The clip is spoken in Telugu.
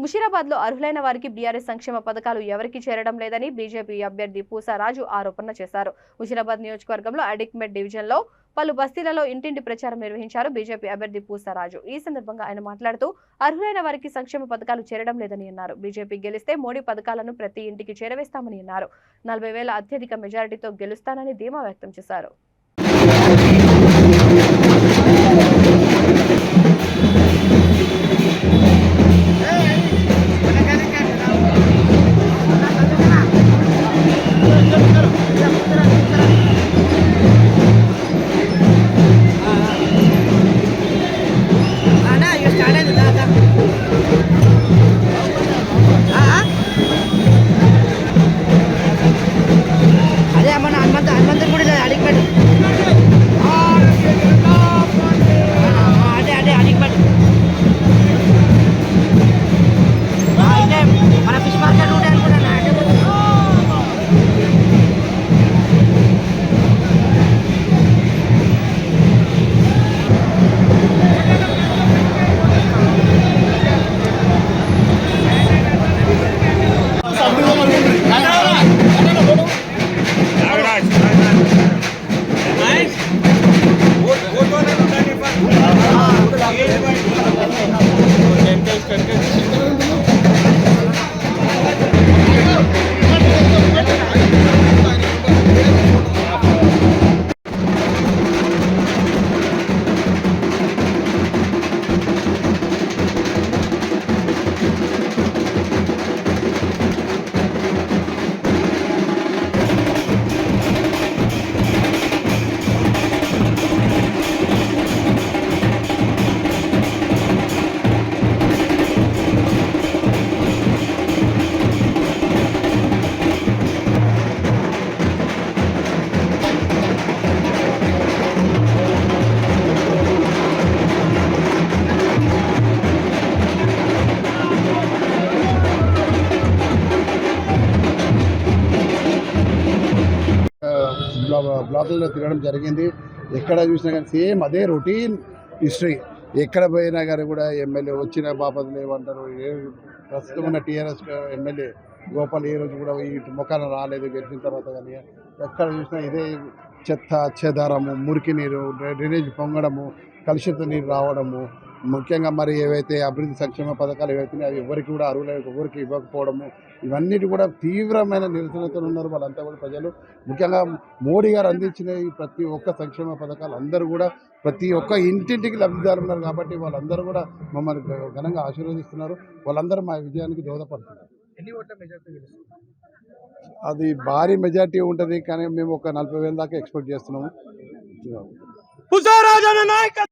ముషీరాబాద్ లో అర్హులైన వారికి బీఆర్ఎస్ సంక్షేమ పథకాలు ఎవరికి చేరడం లేదని బీజేపీ అభ్యర్థి పూసారాజు ఆరోపణ చేశారు. ముషీరాబాద్ నియోజకవర్గంలో అడిక్మెట్ డివిజన్ లో పలు బస్తీలలో ఇంటింటి ప్రచారం నిర్వహించారు బీజేపీ అభ్యర్థి పూసారాజు. ఈ సందర్భంగా ఆయన మాట్లాడుతూ అర్హులైన వారికి సంక్షేమ పథకాలు చేరడం లేదని అన్నారు. బీజేపీ గెలిస్తే మోడీ పథకాలను ప్రతి ఇంటికి చేరవేస్తామని అన్నారు. 40,000 అత్యధిక మెజారిటీతో గెలుస్తానని ధీమా వ్యక్తం చేశారు. బ్లాకుల్లో తిరగడం జరిగింది. ఎక్కడ చూసినా కానీ సేమ్ అదే రొటీన్ హిస్టరీ. ఎక్కడ పోయినా కానీ కూడా ఎమ్మెల్యే వచ్చిన బాపతులు ఏమంటారు, ప్రస్తుతం ఉన్న టీఆర్ఎస్ ఎమ్మెల్యే గోపాల్ ఏ రోజు కూడా ఈ ముఖాన రాలేదు. గెలిచిన తర్వాత కానీ ఎక్కడ చూసినా ఇదే చెత్త చెదారము, మురికి నీరు, డ్రైనేజ్ పొంగడము, కలుషిత నీరు రావడము, ముఖ్యంగా మరి ఏవైతే అభివృద్ధి సంక్షేమ పథకాలు ఏవైతే అవి ఎవరికి కూడా ఎవరికి ఇవ్వకపోవడము, ఇవన్నిటి కూడా తీవ్రమైన నిరసనతో ఉన్నారు వాళ్ళంతా కూడా ప్రజలు. ముఖ్యంగా మోడీ గారు అందించిన ఈ ప్రతి ఒక్క సంక్షేమ పథకాలు అందరూ కూడా ప్రతి ఒక్క ఇంటింటికి లబ్ధిదారు ఉన్నారు కాబట్టి వాళ్ళందరూ కూడా మమ్మల్ని ఘనంగా ఆశీర్వదిస్తున్నారు. వాళ్ళందరూ మా విజయానికి దోహదపడుతున్నారు. అది భారీ మెజార్టీ ఉంటుంది, కానీ మేము ఒక 40,000 దాకా ఎక్స్పెక్ట్ చేస్తున్నాము.